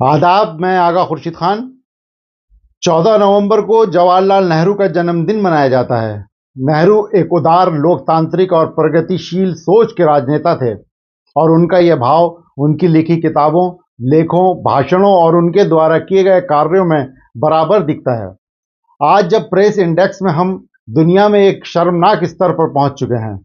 आदाब। मैं आगा खुर्शीद खान। 14 नवंबर को जवाहरलाल नेहरू का जन्मदिन मनाया जाता है। नेहरू एक उदार, लोकतांत्रिक और प्रगतिशील सोच के राजनेता थे और उनका यह भाव उनकी लिखी किताबों, लेखों, भाषणों और उनके द्वारा किए गए कार्यों में बराबर दिखता है। आज जब प्रेस इंडेक्स में हम दुनिया में एक शर्मनाक स्तर पर पहुंच चुके हैं,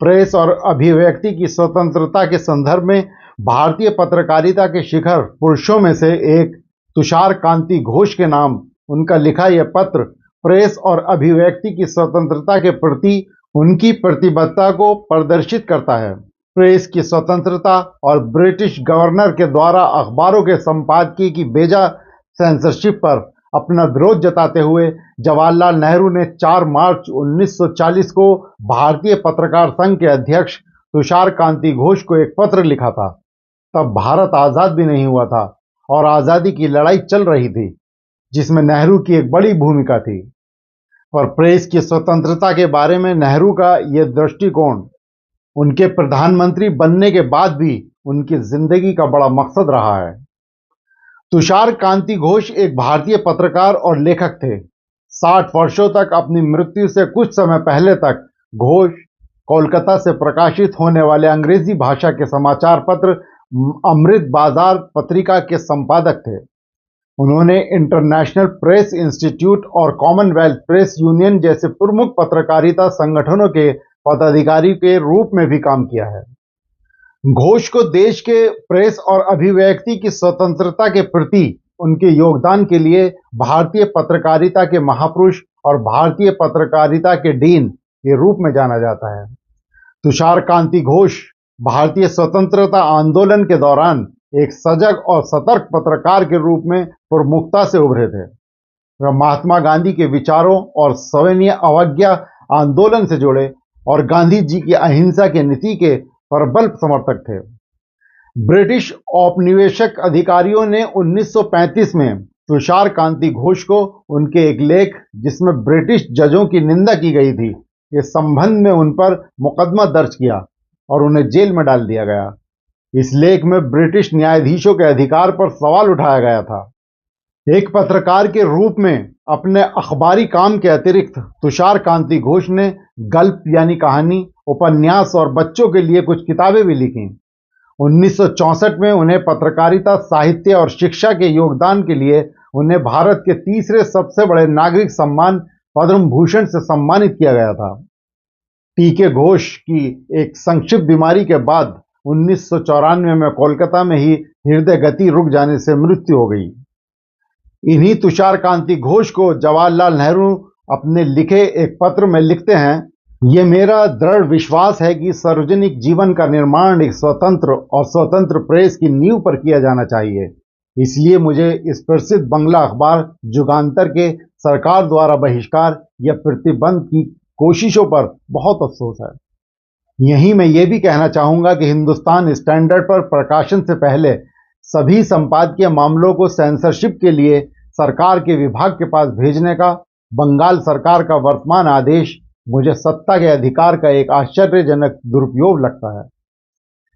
प्रेस और अभिव्यक्ति की स्वतंत्रता के संदर्भ में भारतीय पत्रकारिता के शिखर पुरुषों में से एक तुषार कांति घोष के नाम उनका लिखा यह पत्र प्रेस और अभिव्यक्ति की स्वतंत्रता के प्रति उनकी प्रतिबद्धता को प्रदर्शित करता है। प्रेस की स्वतंत्रता और ब्रिटिश गवर्नर के द्वारा अखबारों के संपादकीय की बेजा सेंसरशिप पर अपना विरोध जताते हुए जवाहरलाल नेहरू ने 4 मार्च 1940 को भारतीय पत्रकार संघ के अध्यक्ष तुषार कांति घोष को एक पत्र लिखा था। तब भारत आजाद भी नहीं हुआ था और आजादी की लड़ाई चल रही थी, जिसमें नेहरू की एक बड़ी भूमिका थी। पर प्रेस की स्वतंत्रता के बारे में नेहरू का यह दृष्टिकोण उनके प्रधानमंत्री बनने के बाद भी उनकी जिंदगी का बड़ा मकसद रहा है। तुषार कांति घोष एक भारतीय पत्रकार और लेखक थे। 60 वर्षों तक, अपनी मृत्यु से कुछ समय पहले तक, घोष कोलकाता से प्रकाशित होने वाले अंग्रेजी भाषा के समाचार पत्र अमृत बाजार पत्रिका के संपादक थे। उन्होंने इंटरनेशनल प्रेस इंस्टीट्यूट और कॉमनवेल्थ प्रेस यूनियन जैसे प्रमुख पत्रकारिता संगठनों के पदाधिकारी के रूप में भी काम किया है। घोष को देश के प्रेस और अभिव्यक्ति की स्वतंत्रता के प्रति उनके योगदान के लिए भारतीय पत्रकारिता के महापुरुष और भारतीय पत्रकारिता के डीन के रूप में जाना जाता है। तुषार कांति घोष भारतीय स्वतंत्रता आंदोलन के दौरान एक सजग और सतर्क पत्रकार के रूप में प्रमुखता से उभरे थे। वह महात्मा गांधी के विचारों और सविनय अवज्ञा आंदोलन से जुड़े और गांधी जी की अहिंसा की नीति के प्रबल समर्थक थे। ब्रिटिश औपनिवेशिक अधिकारियों ने 1935 में तुषार कांति घोष को उनके एक लेख, जिसमें ब्रिटिश जजों की निंदा की गई थी, के संबंध में उन पर मुकदमा दर्ज किया और उन्हें जेल में डाल दिया गया। इस लेख में ब्रिटिश न्यायाधीशों के अधिकार पर सवाल उठाया गया था। एक पत्रकार के रूप में अपने अखबारी काम के अतिरिक्त तुषार कांति घोष ने गल्प यानी कहानी, उपन्यास और बच्चों के लिए कुछ किताबें भी लिखीं। 1964 में उन्हें पत्रकारिता, साहित्य और शिक्षा के योगदान के लिए उन्हें भारत के तीसरे सबसे बड़े नागरिक सम्मान पद्म भूषण से सम्मानित किया गया था। टी.के. घोष की एक संक्षिप्त बीमारी के बाद 1994 में कोलकाता में ही हृदय गति रुक जाने से मृत्यु हो गई। इन्हीं तुषार कांति घोष को जवाहरलाल नेहरू अपने लिखे एक पत्र में लिखते हैं, ये मेरा दृढ़ विश्वास है कि सार्वजनिक जीवन का निर्माण एक स्वतंत्र और स्वतंत्र प्रेस की नींव पर किया जाना चाहिए। इसलिए मुझे इस प्रसिद्ध बंगला अखबार जुगांतर के सरकार द्वारा बहिष्कार या प्रतिबंध की कोशिशों पर बहुत अफसोस है। यहीं मैं ये भी कहना चाहूँगा कि हिंदुस्तान स्टैंडर्ड पर प्रकाशन से पहले सभी संपादकीय मामलों को सेंसरशिप के लिए सरकार के विभाग के पास भेजने का बंगाल सरकार का वर्तमान आदेश मुझे सत्ता के अधिकार का एक आश्चर्यजनक दुरुपयोग लगता है।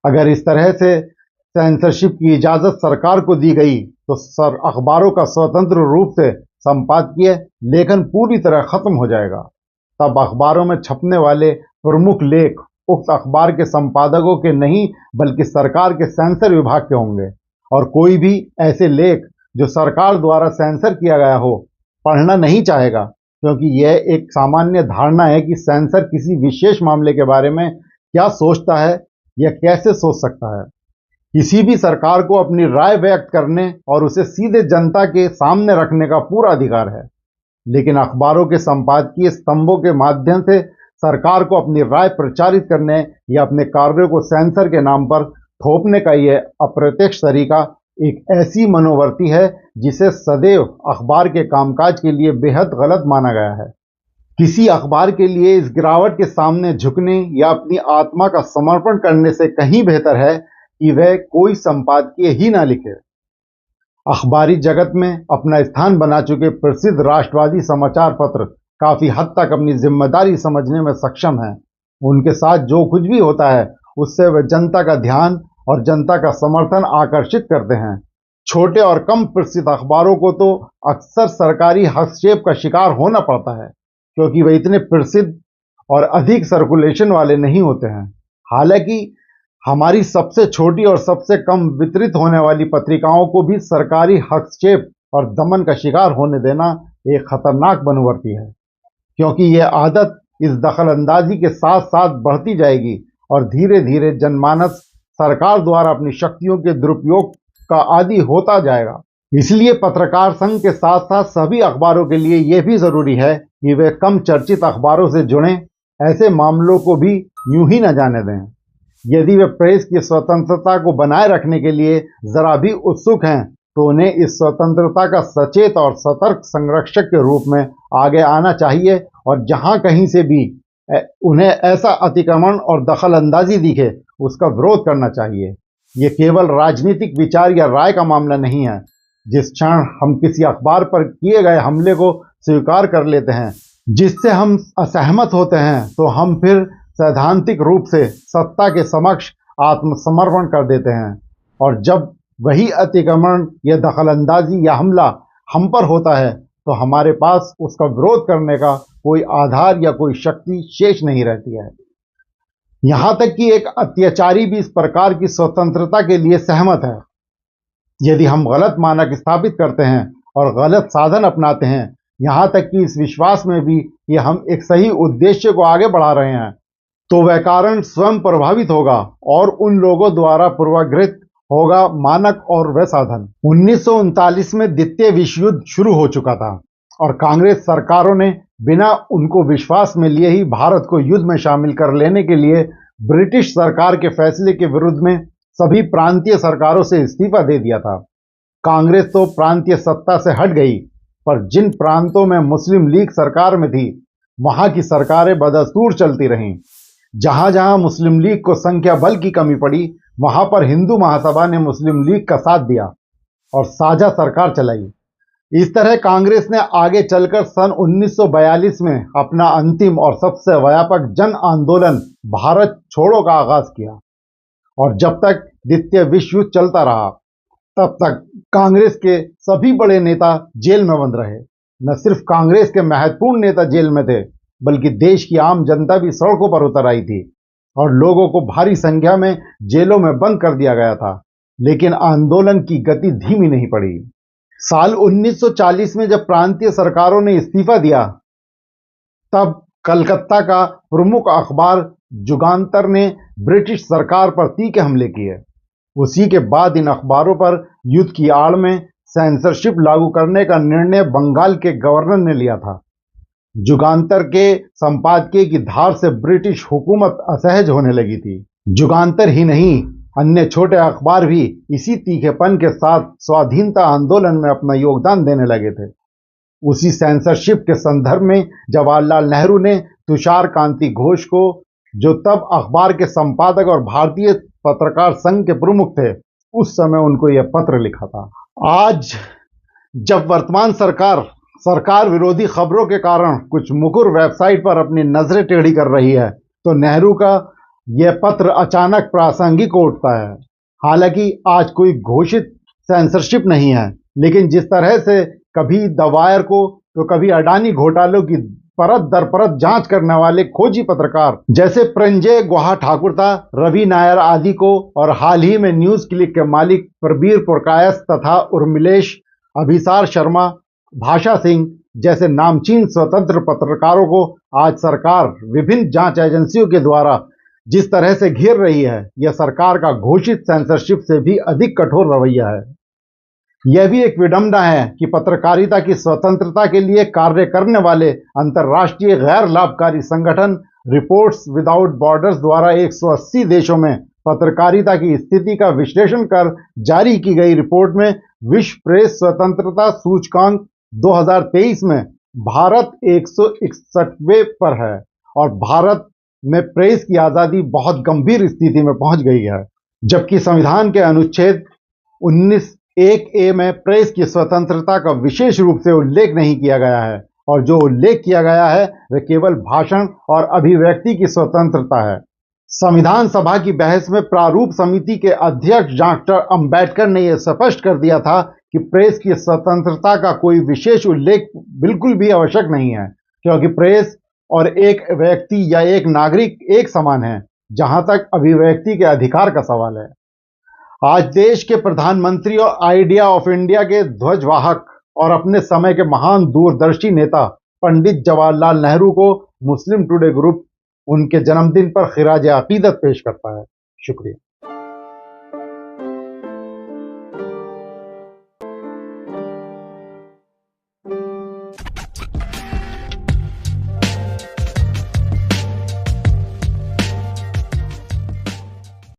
अगर इस तरह से सेंसरशिप की इजाज़त सरकार को दी गई तो अखबारों का स्वतंत्र रूप से संपादकीय लेखन पूरी तरह खत्म हो जाएगा। तब अखबारों में छपने वाले प्रमुख लेख उक्त अखबार के संपादकों के नहीं, बल्कि सरकार के सेंसर विभाग के होंगे, और कोई भी ऐसे लेख जो सरकार द्वारा सेंसर किया गया हो पढ़ना नहीं चाहेगा, क्योंकि यह एक सामान्य धारणा है कि सेंसर किसी विशेष मामले के बारे में क्या सोचता है या कैसे सोच सकता है। किसी भी सरकार को अपनी राय व्यक्त करने और उसे सीधे जनता के सामने रखने का पूरा अधिकार है, लेकिन अखबारों के संपादकीय स्तंभों के माध्यम से सरकार को अपनी राय प्रचारित करने या अपने कार्यों को सेंसर के नाम पर थोपने का यह अप्रत्यक्ष तरीका एक ऐसी मनोवृत्ति है जिसे सदैव अखबार के कामकाज के लिए बेहद गलत माना गया है। किसी अखबार के लिए इस गिरावट के सामने झुकने या अपनी आत्मा का समर्पण करने से कहीं बेहतर है कि वह कोई संपादकीय ही ना लिखे। अखबारी जगत में अपना स्थान बना चुके प्रसिद्ध राष्ट्रवादी समाचार पत्र काफी हद तक अपनी जिम्मेदारी समझने में सक्षम हैं। उनके साथ जो कुछ भी होता है उससे वे जनता का ध्यान और जनता का समर्थन आकर्षित करते हैं। छोटे और कम प्रसिद्ध अखबारों को तो अक्सर सरकारी हस्तक्षेप का शिकार होना पड़ता है, क्योंकि वे इतने प्रसिद्ध और अधिक सर्कुलेशन वाले नहीं होते हैं। हालांकि हमारी सबसे छोटी और सबसे कम वितरित होने वाली पत्रिकाओं को भी सरकारी हस्तक्षेप और दमन का शिकार होने देना एक खतरनाक बनवर्ती है, क्योंकि यह आदत इस दखलंदाजी के साथ साथ बढ़ती जाएगी और धीरे धीरे जनमानस सरकार द्वारा अपनी शक्तियों के दुरुपयोग का आदी होता जाएगा। इसलिए पत्रकार संघ के साथ साथ सभी अखबारों के लिए यह भी जरूरी है कि वे कम चर्चित अखबारों से जुड़ें, ऐसे मामलों को भी यूं ही न जाने दें। यदि वे प्रेस की स्वतंत्रता को बनाए रखने के लिए जरा भी उत्सुक हैं, तो उन्हें इस स्वतंत्रता का सचेत और सतर्क संरक्षक के रूप में आगे आना चाहिए और जहां कहीं से भी उन्हें ऐसा अतिक्रमण और दखल अंदाजी दिखे, उसका विरोध करना चाहिए। ये केवल राजनीतिक विचार या राय का मामला नहीं है। जिस क्षण हम किसी अखबार पर किए गए हमले को स्वीकार कर लेते हैं, जिससे हम असहमत होते हैं, तो हम फिर सैद्धांतिक रूप से सत्ता के समक्ष आत्मसमर्पण कर देते हैं। और जब वही अतिक्रमण या दखलंदाजी या हमला हम पर होता है, तो हमारे पास उसका विरोध करने का कोई आधार या कोई शक्ति शेष नहीं रहती है। यहां तक कि एक अत्याचारी भी इस प्रकार की स्वतंत्रता के लिए सहमत है। यदि हम गलत मानक स्थापित करते हैं और गलत साधन अपनाते हैं, यहां तक कि इस विश्वास में भी कि हम एक सही उद्देश्य को आगे बढ़ा रहे हैं, तो वह कारण स्वयं प्रभावित होगा और उन लोगों द्वारा पूर्वाग्रहित होगा मानक और वह साधन। 1939 में द्वितीय विश्व युद्ध शुरू हो चुका था और कांग्रेस सरकारों ने बिना उनको विश्वास में लिए ही भारत को युद्ध में शामिल कर लेने के लिए ब्रिटिश सरकार के फैसले के विरुद्ध में सभी प्रांतीय सरकारों से इस्तीफा दे दिया था। कांग्रेस तो प्रांतीय सत्ता से हट गई, पर जिन प्रांतों में मुस्लिम लीग सरकार में थी, वहां की सरकारें बदस्तूर चलती रहीं। जहां जहां मुस्लिम लीग को संख्या बल की कमी पड़ी, वहां पर हिंदू महासभा ने मुस्लिम लीग का साथ दिया और साझा सरकार चलाई। इस तरह कांग्रेस ने आगे चलकर सन 1942 में अपना अंतिम और सबसे व्यापक जन आंदोलन भारत छोड़ो का आगाज किया और जब तक द्वितीय विश्व युद्ध चलता रहा, तब तक कांग्रेस के सभी बड़े नेता जेल में बंद रहे। न सिर्फ कांग्रेस के महत्वपूर्ण नेता जेल में थे, बल्कि देश की आम जनता भी सड़कों पर उतर आई थी और लोगों को भारी संख्या में जेलों में बंद कर दिया गया था। लेकिन आंदोलन की गति धीमी नहीं पड़ी। साल 1940 में जब प्रांतीय सरकारों ने इस्तीफा दिया, तब कलकत्ता का प्रमुख अखबार जुगांतर ने ब्रिटिश सरकार पर तीखे हमले किए। उसी के बाद इन अखबारों पर युद्ध की आड़ में सेंसरशिप लागू करने का निर्णय बंगाल के गवर्नर ने लिया था। जुगांतर के संपादकीय की धार से ब्रिटिश हुकूमत असहज होने लगी थी। जुगांतर ही नहीं, अन्य छोटे अखबार भी इसी तीखेपन के साथ स्वाधीनता आंदोलन में अपना योगदान देने लगे थे। उसी सेंसरशिप के संदर्भ में जवाहरलाल नेहरू ने तुषार कांति घोष को, जो तब अखबार के संपादक और भारतीय पत्रकार संघ के प्रमुख थे, उस समय उनको यह पत्र लिखा था। आज जब वर्तमान सरकार विरोधी खबरों के कारण कुछ मुकुर वेबसाइट पर अपनी नजरें टेढ़ी कर रही है, तो नेहरू का यह पत्र अचानक प्रासंगिक उठता है। हालांकि आज कोई घोषित सेंसरशिप नहीं है, लेकिन जिस तरह से कभी द वायर को तो कभी अडानी घोटालों की परत दर परत जांच करने वाले खोजी पत्रकार जैसे प्रंजय गुहा ठाकुर था, रवि नायर आदि को, और हाल ही में न्यूज क्लिक के मालिक प्रबीर पुरकायस तथा उर्मिलेश, अभिसार शर्मा, भाषा सिंह जैसे नामचीन स्वतंत्र पत्रकारों को आज सरकार विभिन्न जांच एजेंसियों के द्वारा जिस तरह से घेर रही है, यह सरकार का घोषित सेंसरशिप से भी अधिक कठोर रवैया है। यह भी एक विडंबना है कि पत्रकारिता की स्वतंत्रता के लिए कार्य करने वाले अंतर्राष्ट्रीय गैर लाभकारी संगठन रिपोर्ट्स विदाउट बॉर्डर्स द्वारा 180 देशों में पत्रकारिता की स्थिति का विश्लेषण कर जारी की गई रिपोर्ट में विश्व प्रेस स्वतंत्रता सूचकांक 2023 में भारत 161वें पर है और भारत में प्रेस की आजादी बहुत गंभीर स्थिति में पहुंच गई है, जबकि संविधान के अनुच्छेद 19(1)(a) में प्रेस की स्वतंत्रता का विशेष रूप से उल्लेख नहीं किया गया है और जो उल्लेख किया गया है वह केवल भाषण और अभिव्यक्ति की स्वतंत्रता है। संविधान सभा की बहस में प्रारूप समिति के अध्यक्ष डॉक्टर अंबेडकर ने यह स्पष्ट कर दिया था कि प्रेस की स्वतंत्रता का कोई विशेष उल्लेख बिल्कुल भी आवश्यक नहीं है, क्योंकि प्रेस और एक व्यक्ति या एक नागरिक एक समान है जहां तक अभिव्यक्ति के अधिकार का सवाल है। आज देश के प्रधानमंत्री और आइडिया ऑफ इंडिया के ध्वजवाहक और अपने समय के महान दूरदर्शी नेता पंडित जवाहरलाल नेहरू को मुस्लिम टुडे ग्रुप उनके जन्मदिन पर खिराज अकीदत पेश करता है। शुक्रिया।